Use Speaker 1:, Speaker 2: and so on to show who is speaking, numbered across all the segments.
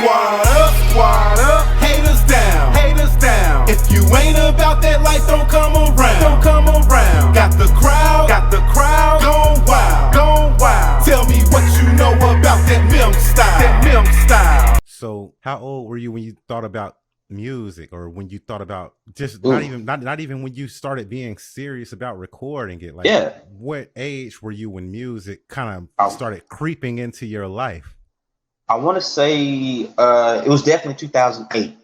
Speaker 1: Squad up, haters down. If you ain't about that life, don't come around. Got the crowd, gone wild. Tell me what you know about that Mem style.
Speaker 2: So, how old were you when you thought about music, or when you thought about just
Speaker 3: Ooh.
Speaker 2: not even when you started being serious about recording it? Like,
Speaker 3: Yeah.
Speaker 2: what age were you when music kind of started creeping into your life?
Speaker 3: I want to say it was definitely 2008.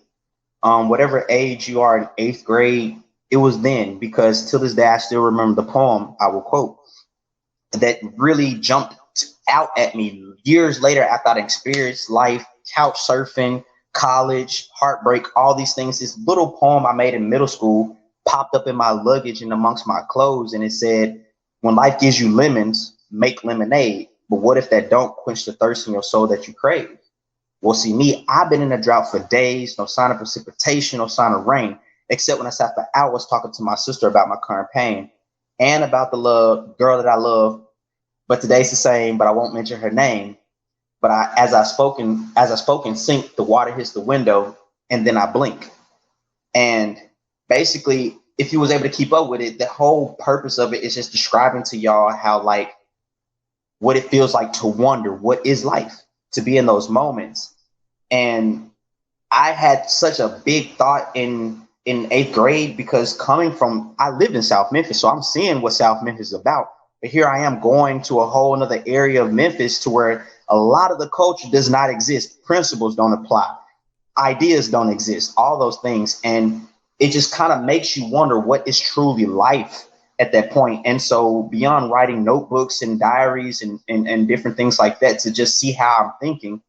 Speaker 3: Whatever age you are in 8th grade, it was then, because till this day I still remember the poem I will quote that really jumped out at me years later after I'd experienced life, couch surfing, college, heartbreak, all these things. This little poem I made in middle school popped up in my luggage and amongst my clothes, and it said, "When life gives you lemons, make lemonade. But what if that don't quench the thirst in your soul that you crave?" Well, see, me, I've been in a drought for days, no sign of precipitation, no sign of rain, except when I sat for hours talking to my sister about my current pain and about the girl that I love. But today's the same, but I won't mention her name. But as I spoke in sync, the water hits the window, and then I blink. And basically, if you was able to keep up with it, the whole purpose of it is just describing to y'all how, like, what it feels like to wonder what is life, to be in those moments. And I had such a big thought in 8th grade, because I lived in South Memphis, so I'm seeing what South Memphis is about. But here I am going to a whole another area of Memphis to where a lot of the culture does not exist. Principles don't apply. Ideas don't exist, all those things. And it just kind of makes you wonder what is truly life at that point. And so beyond writing notebooks and diaries and different things like that to just see how I'm thinking,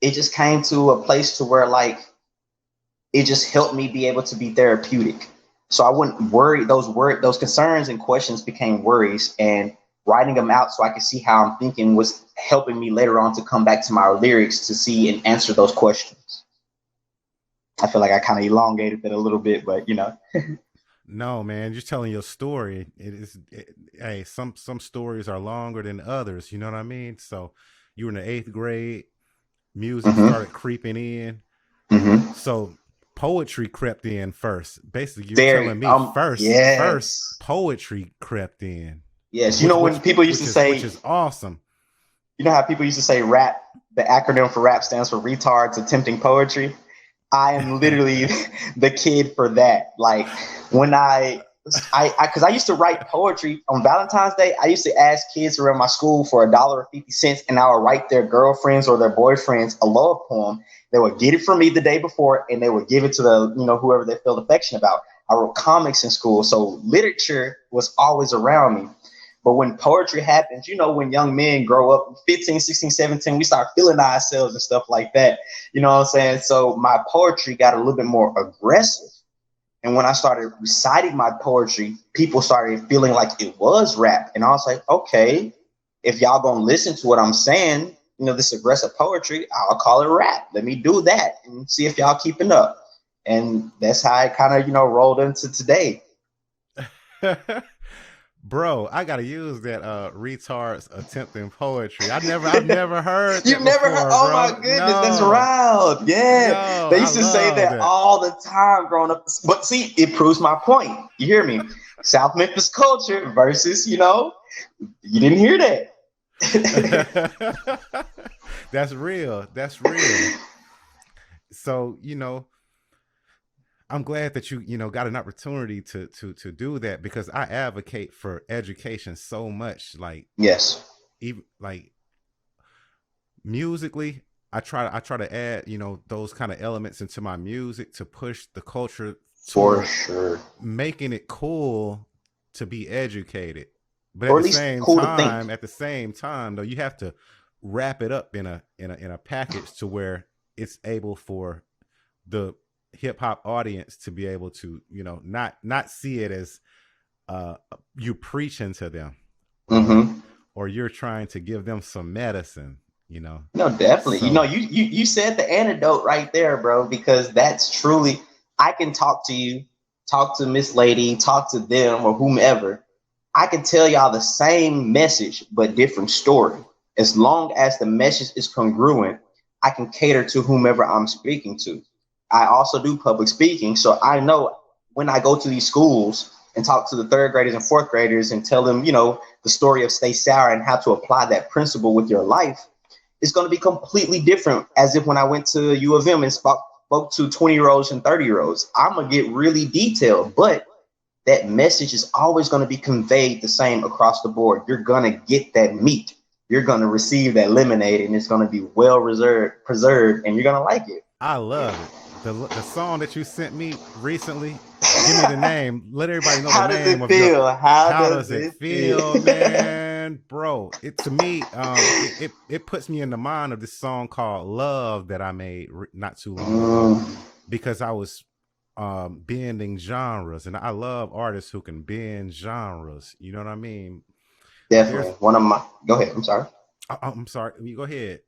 Speaker 3: it just came to a place to where, like, it just helped me be able to be therapeutic. So I wouldn't worry. Those concerns and questions became worries, and writing them out so I could see how I'm thinking was helping me later on to come back to my lyrics to see and answer those questions. I feel like I kind of elongated that a little bit, but
Speaker 2: No, man, you're telling your story. Hey, some stories are longer than others. You know what I mean? So you were in the 8th grade, music started creeping in. So poetry crept in first. Basically, you're telling me first poetry crept in.
Speaker 3: Yes, when people used to say,
Speaker 2: which is awesome.
Speaker 3: You know how people used to say rap, the acronym for rap stands for retards attempting poetry? I am literally the kid for that. Like, when because I used to write poetry on Valentine's Day. I used to ask kids around my school for $1.50, and I would write their girlfriends or their boyfriends a love poem. They would get it from me the day before, and they would give it to whoever they felt affection about. I wrote comics in school, so literature was always around me. But when poetry happens, when young men grow up 15, 16, 17, we start feeling ourselves and stuff like that. You know what I'm saying? So my poetry got a little bit more aggressive. And when I started reciting my poetry, people started feeling like it was rap. And I was like, okay, if y'all gonna listen to what I'm saying, this aggressive poetry, I'll call it rap. Let me do that and see if y'all keeping up. And that's how I kind of, rolled into today.
Speaker 2: Bro, I gotta use that retards attempting poetry. I've never heard that.
Speaker 3: You've never heard? Oh my goodness, that's wild. Yeah.
Speaker 2: No,
Speaker 3: they used to say that all the time growing up. But see, it proves my point. You hear me? South Memphis culture versus, you didn't hear that.
Speaker 2: That's real. So, I'm glad that you got an opportunity to do that, because I advocate for education so much. Like,
Speaker 3: yes,
Speaker 2: even like musically, I try to add those kind of elements into my music to push the culture
Speaker 3: for sure,
Speaker 2: making it cool to be educated. But
Speaker 3: or
Speaker 2: at the same time, though, you have to wrap it up in a package to where it's able for the hip hop audience to be able to, not see it as you preaching to them, or you're trying to give them some medicine, No,
Speaker 3: definitely.
Speaker 2: So,
Speaker 3: you said the antidote right there, bro, because that's truly, I can talk to you, talk to Miss Lady, talk to them or whomever. I can tell y'all the same message, but different story. As long as the message is congruent, I can cater to whomever I'm speaking to. I also do public speaking, so I know when I go to these schools and talk to the third graders and fourth graders and tell them, the story of Stay Sour and how to apply that principle with your life, it's going to be completely different as if when I went to U of M and spoke to 20-year-olds and 30-year-olds. I'm going to get really detailed, but that message is always going to be conveyed the same across the board. You're going to get that meat. You're going to receive that lemonade, and it's going to be well preserved, and you're going to like it.
Speaker 2: I love it. The song that you sent me recently, give me the name. Let everybody know the name of it. How does it feel, man? Bro, to me, it puts me in the mind of this song called Love that I made not too long ago, because I was bending genres, and I love artists who can bend genres. You know what I mean?
Speaker 3: Definitely. Go ahead. I'm sorry.
Speaker 2: I'm sorry. You go ahead.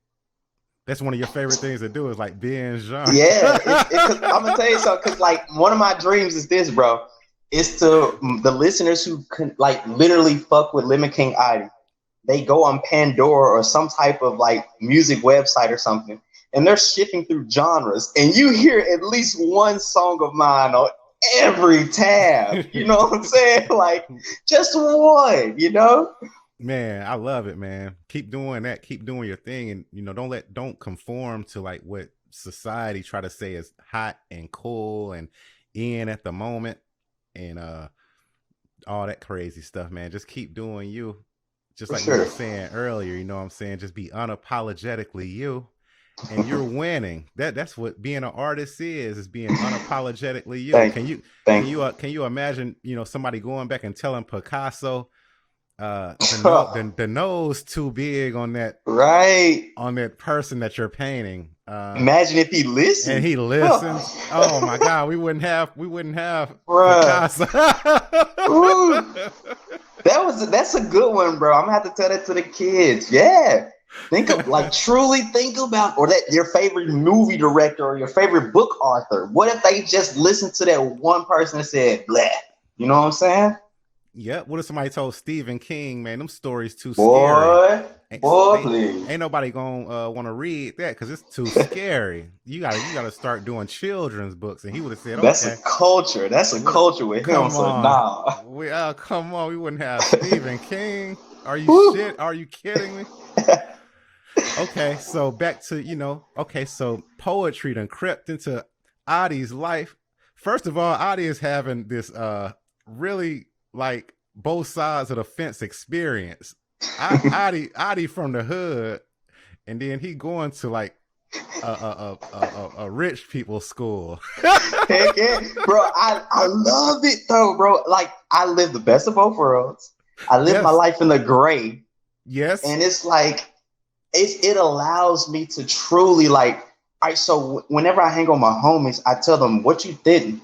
Speaker 2: That's one of your favorite things to do is like binge genre.
Speaker 3: Yeah, I'm gonna tell you something. Cause like one of my dreams is this, bro. It's to the listeners who can like literally fuck with Lemon King Oddy. They go on Pandora or some type of like music website or something, and they're shifting through genres, and you hear at least one song of mine on every tab. You know what I'm saying? Like just one.
Speaker 2: Man, I love it, man. Keep doing that. Keep doing your thing, and don't conform to like what society try to say is hot and cool and in at the moment, and all that crazy stuff, man. Just keep doing you, just like you were saying earlier. You know what I'm saying? Just be unapologetically you, and you're winning. That's what being an artist is being unapologetically you. Can you imagine somebody going back and telling Picasso the nose too big on that person that you're painting?
Speaker 3: Imagine if he listened.
Speaker 2: And he listens. Oh my God, we wouldn't have Picasso.
Speaker 3: That's a good one, bro. I'm gonna have to tell that to the kids. Yeah. Truly think about, or that your favorite movie director or your favorite book author. What if they just listened to that one person and said, blah? You know what I'm saying?
Speaker 2: Yeah. What if somebody told Stephen King, man, them stories too scary?
Speaker 3: Please.
Speaker 2: Ain't nobody gonna want to read that because it's too scary. You gotta start doing children's books, and he would have said,
Speaker 3: "That's a culture. That's a culture with him." So nah.
Speaker 2: Come on. We wouldn't have Stephen King. Are you shit? Are you kidding me? Okay, so back to so poetry done crept into Oddy's life. First of all, Oddy is having this really like both sides of the fence experience. Oddy from the hood, and then he going to like a rich people school.
Speaker 3: Heck yeah, bro. I love it though, bro. Like I live the best of both worlds. I live my life in the gray.
Speaker 2: Yes,
Speaker 3: and it's like it allows me to truly like. All right, so whenever I hang on my homies, I tell them what you didn't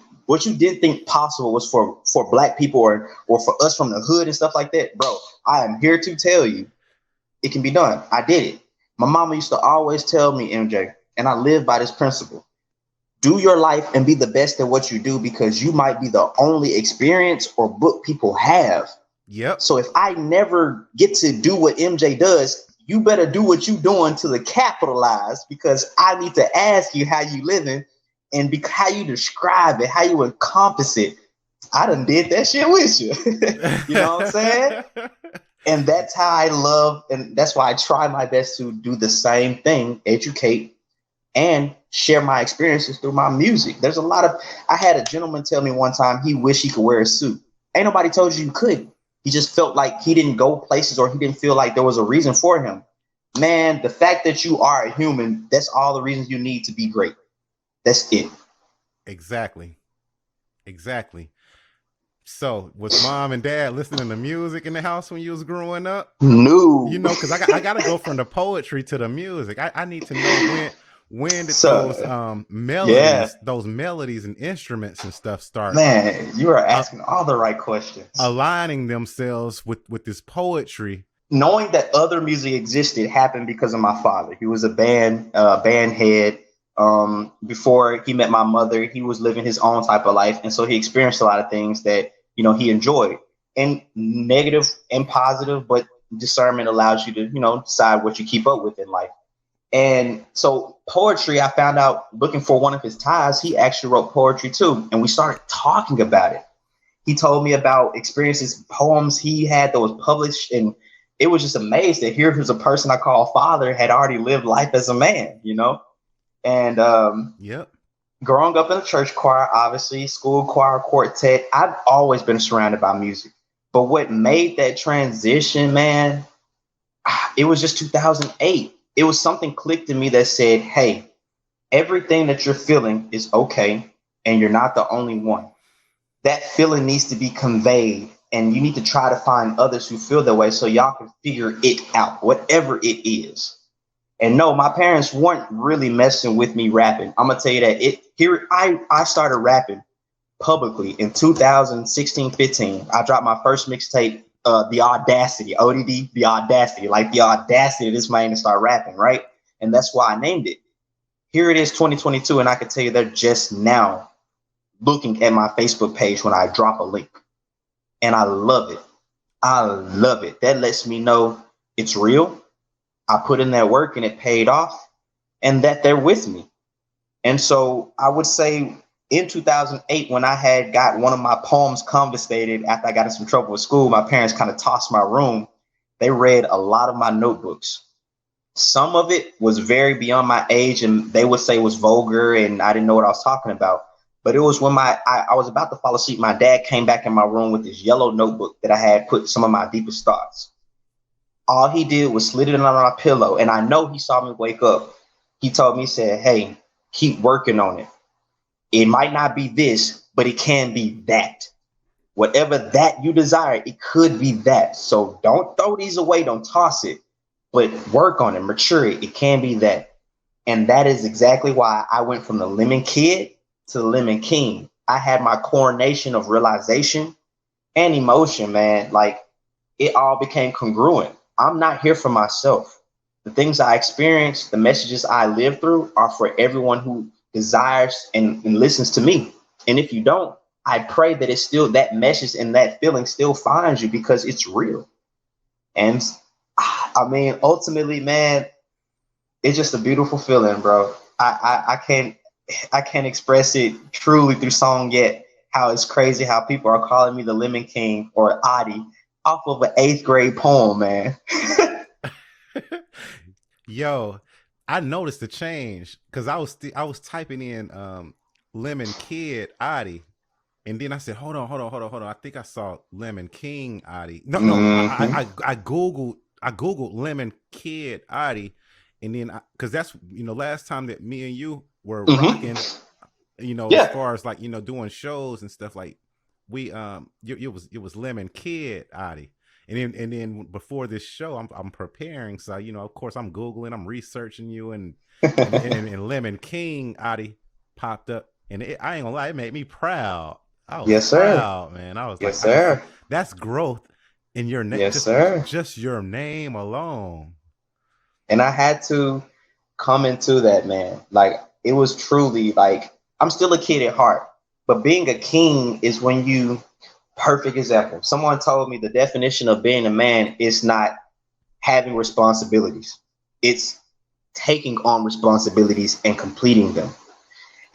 Speaker 3: think possible was for black people or for us from the hood and stuff like that, bro. I am here to tell you it can be done. I did it. My mama used to always tell me, MJ, and I live by this principle: do your life and be the best at what you do, because you might be the only experience or book people have.
Speaker 2: Yep.
Speaker 3: So if I never get to do what MJ does, you better do what you doing to the capitalize, because I need to ask you how you living and how you describe it, how you encompass it. I done did that shit with you. You know what I'm saying? And that's how I love, and that's why I try my best to do the same thing, educate and share my experiences through my music. I had a gentleman tell me one time he wished he could wear a suit. Ain't nobody told you couldn't. He just felt like he didn't go places, or he didn't feel like there was a reason for him. Man, the fact that you are a human, that's all the reasons you need to be great. That's it.
Speaker 2: Exactly. So, was mom and dad listening to music in the house when you was growing up?
Speaker 3: No.
Speaker 2: Because I got to go from the poetry to the music. I need to know when did those melodies and instruments and stuff start?
Speaker 3: Man, you are asking all the right questions.
Speaker 2: Aligning themselves with this poetry.
Speaker 3: Knowing that other music existed happened because of my father. He was a band head. Before he met my mother, he was living his own type of life, and so he experienced a lot of things that he enjoyed, and negative and positive. But discernment allows you to decide what you keep up with in life. And so poetry, I found out looking for one of his ties, he actually wrote poetry too. And we started talking about it. He told me about experiences, poems he had that was published. And it was just amazing that here was a person I call father had already lived life as a man, you know? And
Speaker 2: Yep.
Speaker 3: growing up in a church choir, obviously, school choir, quartet, I've always been surrounded by music. But what made that transition, man, it was just 2008. It was something clicked in me that said, hey, everything that you're feeling is okay, and you're not the only one. That feeling needs to be conveyed, and you need to try to find others who feel that way so y'all can figure it out, whatever it is. And no, my parents weren't really messing with me rapping. I'm gonna tell you that I started rapping publicly in 2016, 15. I dropped my first mixtape, The Audacity, Oddy, The Audacity, like the audacity of this man to start rapping, right? And that's why I named it. Here it is, 2022, and I can tell you they're just now looking at my Facebook page when I drop a link. And I love it. I love it. That lets me know it's real. I put in that work and it paid off, and that they're with me. And so I would say in 2008, when I had got one of my poems confiscated after I got in some trouble with school, my parents kind of tossed my room. They read a lot of my notebooks. Some of it was very beyond my age, and they would say it was vulgar and I didn't know what I was talking about. But it was when I was about to fall asleep, my dad came back in my room with this yellow notebook that I had put some of my deepest thoughts. All he did was slid it on my pillow, and I know he saw me wake up. He told me, he said, hey, keep working on it. It might not be this, but it can be that. Whatever that you desire, it could be that. So don't throw these away, don't toss it, but work on it, mature it. It can be that. And that is exactly why I went from the Lemon Kid to the Lemon King. I had my coronation of realization and emotion, man. Like, it all became congruent. I'm not here for myself. The things I experience, the messages I live through are for everyone who desires and listens to me. And if you don't, I pray that it's still that message and that feeling still finds you because it's real. And I mean, ultimately, man, it's just a beautiful feeling, bro. I can't express it truly through song yet. How it's crazy how people are calling me the Lemon King or Oddy off of an 8th grade poem, man.
Speaker 2: Yo, I noticed the change because I was typing in Lemon Kid Oddy, and then I said, hold on. I think I saw Lemon King Oddy. No, I googled Lemon Kid Oddy, and then because that's last time that me and you were rocking, as far as like doing shows and stuff, like we it was Lemon Kid Oddy. And then before this show, I'm preparing. So, of course, I'm Googling, I'm researching you, and Lemon King Oddy popped up. And I ain't gonna lie, it made me proud. I was proud, man. I was like,
Speaker 3: sir.
Speaker 2: That's growth in your name.
Speaker 3: Yes, sir.
Speaker 2: Just your name alone.
Speaker 3: And I had to come into that, man. Like, it was truly like, I'm still a kid at heart, but being a king is when you... Perfect example. Someone told me the definition of being a man is not having responsibilities. It's taking on responsibilities and completing them.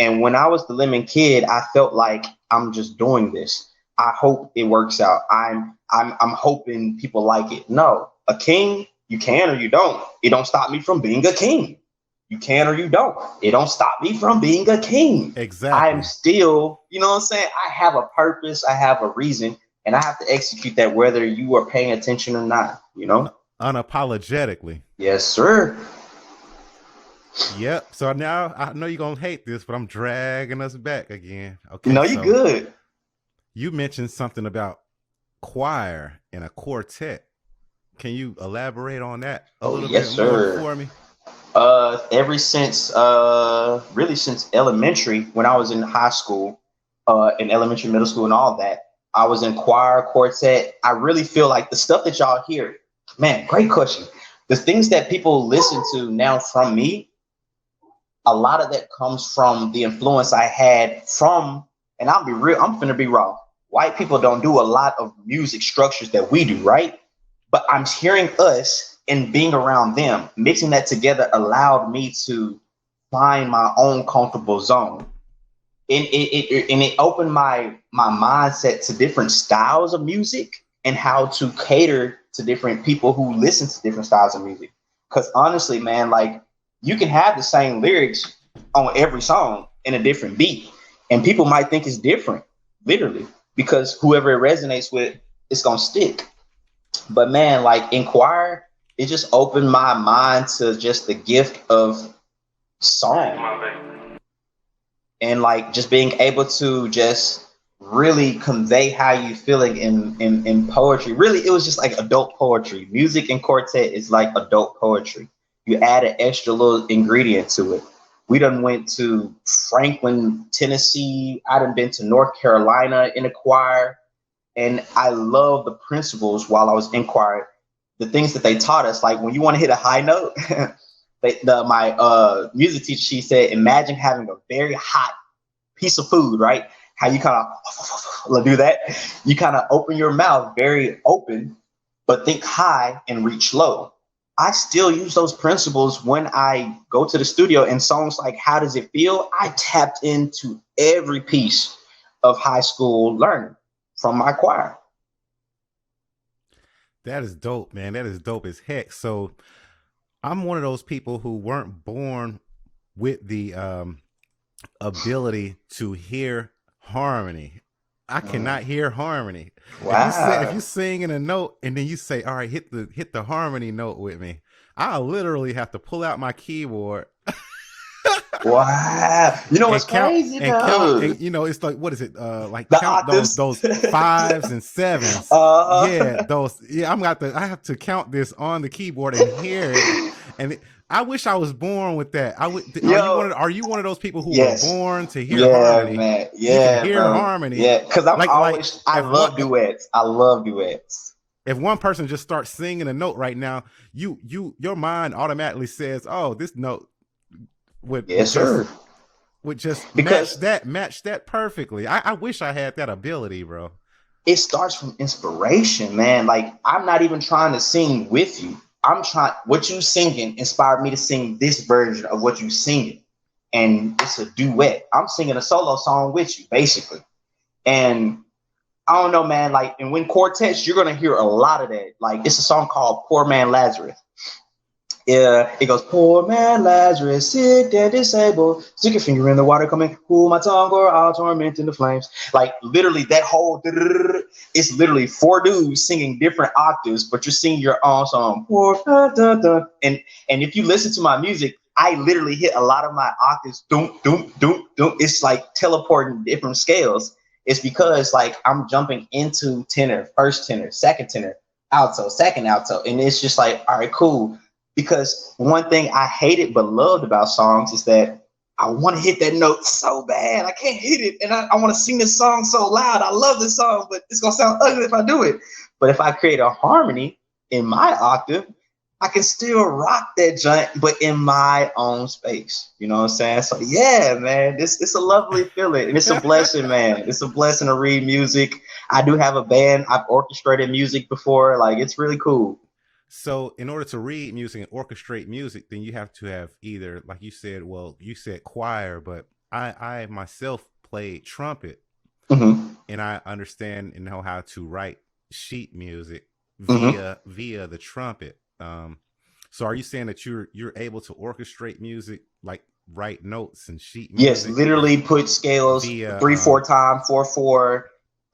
Speaker 3: And when I was the Lemon Kid, I felt like I'm just doing this. I hope it works out. I'm hoping people like it. No, a king, you can or you don't. It don't stop me from being a king. You can or you don't. It don't stop me from being a king.
Speaker 2: Exactly.
Speaker 3: I'm still, you know what I'm saying? I have a purpose. I have a reason. And I have to execute that whether you are paying attention or not,
Speaker 2: Unapologetically.
Speaker 3: Yes, sir.
Speaker 2: Yep. So now I know you're going to hate this, but I'm dragging us back again. Okay.
Speaker 3: No, you're good.
Speaker 2: You mentioned something about choir and a quartet. Can you elaborate on that a little bit more for me?
Speaker 3: Ever since, really since elementary, when I was in high school, in elementary, middle school and all that, I was in choir, quartet. I really feel like the stuff that y'all hear, man, great question. The things that people listen to now from me, a lot of that comes from the influence I had from, and I'll be real, I'm finna be raw. White people don't do a lot of music structures that we do, right? But I'm hearing us and being around them, mixing that together allowed me to find my own comfortable zone. And it opened my mindset to different styles of music and how to cater to different people who listen to different styles of music. Because honestly, man, like you can have the same lyrics on every song in a different beat, and people might think it's different, literally, because whoever it resonates with, it's gonna stick. But man, like in choir, it just opened my mind to just the gift of song and like just being able to just really convey how you feeling in poetry. Really, it was just like adult poetry. Music and quartet is like adult poetry. You add an extra little ingredient to it. We done went to Franklin, Tennessee. I done been to North Carolina in a choir. And I love the principles while I was in choir. The things that they taught us, like when you want to hit a high note, my music teacher, she said, imagine having a very hot piece of food, right? How you kind of do that. You kind of open your mouth very open, but think high and reach low. I still use those principles when I go to the studio, and songs like How Does It Feel? I tapped into every piece of high school learning from my choir.
Speaker 2: That is dope, man. That is dope as heck. So I'm one of those people who weren't born with the ability to hear harmony. I cannot hear harmony.
Speaker 3: Wow.
Speaker 2: If you sing in a note and then you say, all right, hit the harmony note with me, I literally have to pull out my keyboard.
Speaker 3: Wow. You know what's crazy though?
Speaker 2: And, you know, it's like, what is it? Like
Speaker 3: The
Speaker 2: count
Speaker 3: octaves.
Speaker 2: those 5s and 7s. I have to count this on the keyboard and hear it. And I wish I was born with that. Are you one of those people who were born to hear harmony?
Speaker 3: Man.
Speaker 2: Yeah, you can hear harmony.
Speaker 3: Yeah, because I love duets. I love duets.
Speaker 2: If one person just starts singing a note right now, your mind automatically says, "Oh, this note would match that perfectly." I wish I had that ability, bro.
Speaker 3: It starts from inspiration, man. Like I'm not even trying to sing with you. What you singing inspired me to sing this version of what you singing. And it's a duet. I'm singing a solo song with you, basically. And I don't know, man, like, and when quartets, you're going to hear a lot of that. Like, it's a song called Poor Man Lazarus. Yeah, it goes, poor man Lazarus, sick and disabled, stick your finger in the water, come and cool my tongue, or I'll torment in the flames. Like literally that whole, it's literally 4 dudes singing different octaves, but you're singing your own song. And if you listen to my music, I literally hit a lot of my octaves. Doom, doom, doom, doom. It's like teleporting different scales. It's because like I'm jumping into tenor, first tenor, second tenor, alto, second alto. And it's just like, all right, cool. Because one thing I hated but loved about songs is that I want to hit that note so bad. I can't hit it. And I want to sing this song so loud. I love this song, but it's going to sound ugly if I do it. But if I create a harmony in my octave, I can still rock that joint, but in my own space. You know what I'm saying? So yeah, man, it's a lovely feeling. And it's a blessing, man. It's a blessing to read music. I do have a band. I've orchestrated music before. Like, it's really cool.
Speaker 2: So in order to read music and orchestrate music, then you have to have either, like you said, you said choir, but I myself played trumpet, and I understand and know how to write sheet music via the trumpet. So are you saying that you're able to orchestrate music, like write notes and sheet music?
Speaker 3: Yes, literally put scales 3/4 time, 4/4,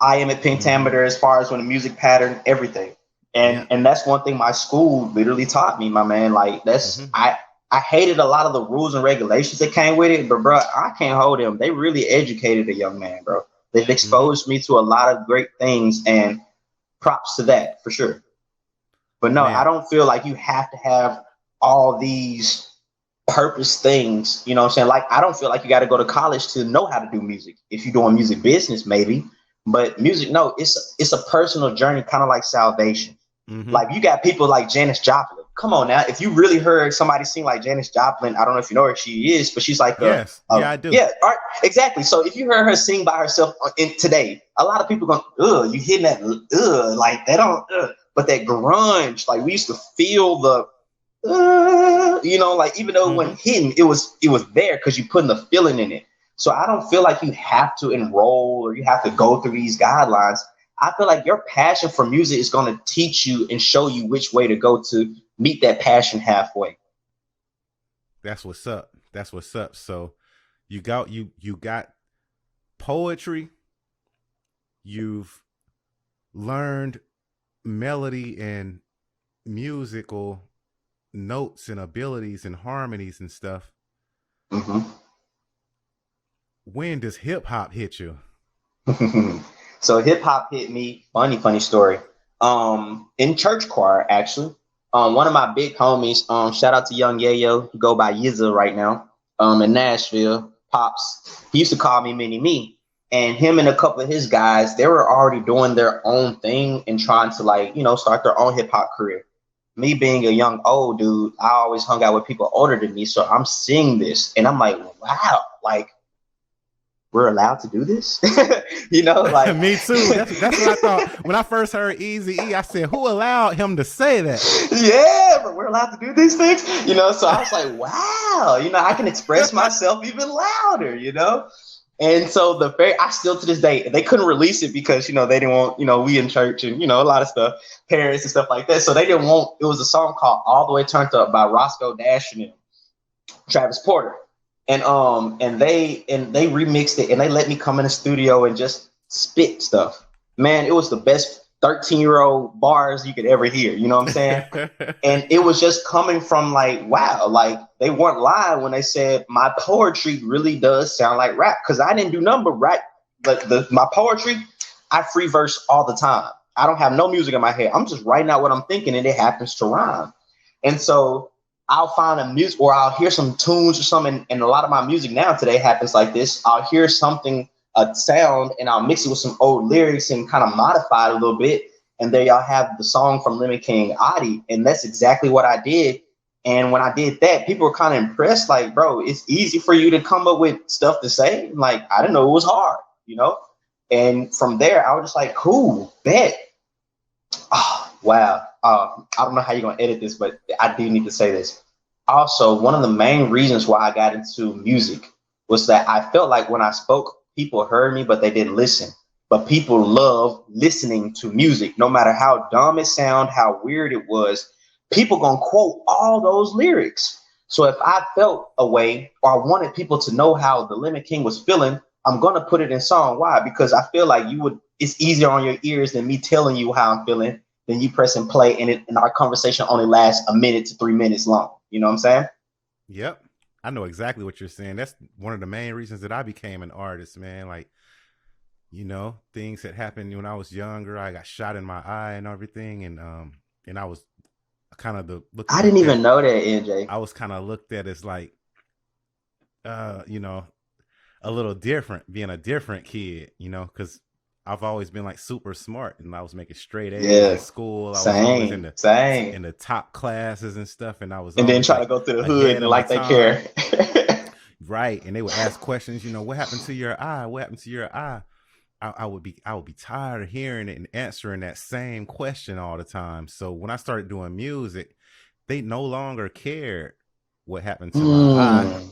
Speaker 3: iambic pentameter as far as when the music pattern, everything. And that's one thing my school literally taught me, my man. Like that's I hated a lot of the rules and regulations that came with it, but bro, I can't hold them. They really educated a young man, bro. They've exposed me to a lot of great things, and props to that for sure. But no, I don't feel like you have to have all these purpose things. You know what I'm saying? Like, I don't feel like you got to go to college to know how to do music. If you're doing music business, maybe. But music, no, it's a personal journey, kind of like salvation. Like, you got people like Janis Joplin. Come on now. If you really heard somebody sing like Janis Joplin, I don't know if you know who she is, but she's like,
Speaker 2: I do.
Speaker 3: Yeah, all right, exactly. So if you heard her sing by herself today, a lot of people going, you hitting that, like they don't, But that grunge, like we used to feel the, like even though it wasn't hitting, it was there because you putting the feeling in it. So I don't feel like you have to enroll or you have to go through these guidelines. I feel like your passion for music is going to teach you and show you which way to go to meet that passion halfway.
Speaker 2: That's what's up. That's what's up. So you got poetry. You've learned melody and musical notes and abilities and harmonies and stuff. When does hip hop hit you?
Speaker 3: So hip hop hit me. Funny story. In church choir, actually. One of my big homies, shout out to Young Yayo, he go by Yizza right now, in Nashville, Pops. He used to call me Mini Me. And him and a couple of his guys, they were already doing their own thing and trying to start their own hip hop career. Me being a young old dude, I always hung out with people older than me. So I'm seeing this and I'm like, wow, like we're allowed to do this? Like
Speaker 2: me too. That's what I thought. When I first heard Eazy-E, I said, who allowed him to say that?
Speaker 3: Yeah, but we're allowed to do these things, So I was like, wow, I can express myself even louder, And so I still to this day, they couldn't release it because, they didn't want, we in church and, a lot of stuff, parents and stuff like that. So they didn't want, it was a song called All the Way Turned Up by Roscoe Dash and Travis Porter. And they remixed it and they let me come in the studio and just spit stuff. Man, it was the best 13-year-old bars you could ever hear. You know what I'm saying? And it was just coming from like, wow, like they weren't lying when they said my poetry really does sound like rap. Cause I didn't do nothing but rap. But my poetry, I free verse all the time. I don't have no music in my head. I'm just writing out what I'm thinking and it happens to rhyme. And so I'll find a music or I'll hear some tunes or something. And a lot of my music now today happens like this. I'll hear something, a sound, and I'll mix it with some old lyrics and kind of modify it a little bit. And there y'all have the song from Lemon King, Oddy. And that's exactly what I did. And when I did that, people were kind of impressed. Like, bro, it's easy for you to come up with stuff to say. Like, I didn't know it was hard, And from there, I was just like, cool, bet. Oh, wow. I don't know how you're going to edit this, but I do need to say this. Also, one of the main reasons why I got into music was that I felt like when I spoke, people heard me, but they didn't listen. But people love listening to music, no matter how dumb it sound, how weird it was. People gonna quote all those lyrics. So if I felt a way or I wanted people to know how the Lemon King was feeling, I'm gonna put it in song. Why? Because I feel like it's easier on your ears than me telling you how I'm feeling, than you pressing play and our conversation only lasts 1 minute to 3 minutes long. You know what I'm saying?
Speaker 2: Yep. I know exactly what you're saying. That's one of the main reasons that I became an artist, man. Like, things that happened when I was younger. I got shot in my eye and everything. And I was kind of I
Speaker 3: didn't even know that, NJ.
Speaker 2: I was kind of looked at as like, a little different, being a different kid, because I've always been like super smart and I was making straight A's in school. I was always in the top classes and stuff. And I was
Speaker 3: then try to go to the hood and like they care.
Speaker 2: Right. And they would ask questions, what happened to your eye? What happened to your eye? I would be tired of hearing it and answering that same question all the time. So when I started doing music, they no longer cared what happened to my eye.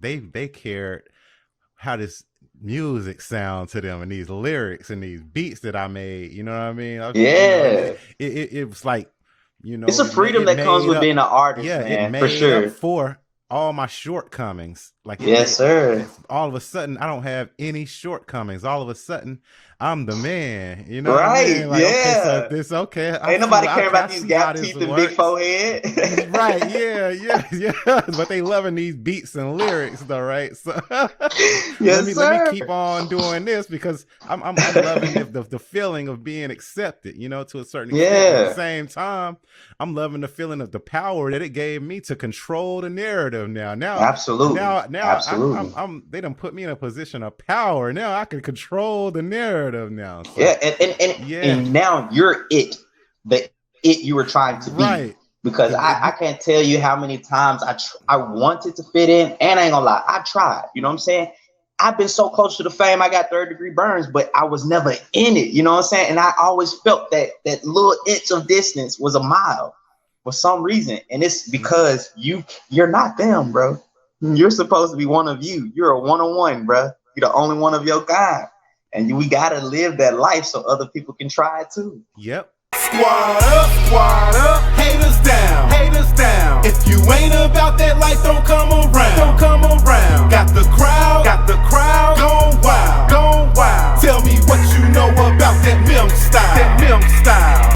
Speaker 2: They cared how this music sound to them and these lyrics and these beats that I made. You know what I mean? It was like,
Speaker 3: it's a freedom that comes with being an artist. Yeah, man,
Speaker 2: it made
Speaker 3: for sure.
Speaker 2: up for all my shortcomings. Like,
Speaker 3: yes, sir.
Speaker 2: All of a sudden, I don't have any shortcomings. All of a sudden, I'm the man.
Speaker 3: Right?
Speaker 2: What I mean? Like,
Speaker 3: yeah.
Speaker 2: Okay, so okay.
Speaker 3: Ain't nobody care about these gap teeth and big forehead.
Speaker 2: Right? Yeah. But they loving these beats and lyrics, though, right? So
Speaker 3: yes,
Speaker 2: let me keep on doing this because I'm loving the feeling of being accepted. To a certain extent.
Speaker 3: Yeah.
Speaker 2: At the same time, I'm loving the feeling of the power that it gave me to control the narrative. Now,
Speaker 3: absolutely.
Speaker 2: Now,
Speaker 3: absolutely.
Speaker 2: they done put me in a position of power. Now I can control the narrative now. So,
Speaker 3: and now you're it you were trying to be.
Speaker 2: Right.
Speaker 3: Because I can't tell you how many times I wanted to fit in, and I ain't gonna lie, I tried. You know what I'm saying? I've been so close to the fame. I got 3rd-degree burns, but I was never in it. You know what I'm saying? And I always felt that little inch of distance was a mile for some reason. And it's because you're not them, bro. You're supposed to be one of you. You're a one-on-one, bro. You're the only one of your kind. And we got to live that life so other people can try it too.
Speaker 2: Yep.
Speaker 1: Squad up, haters down, haters down. If you ain't about that life, don't come around, don't come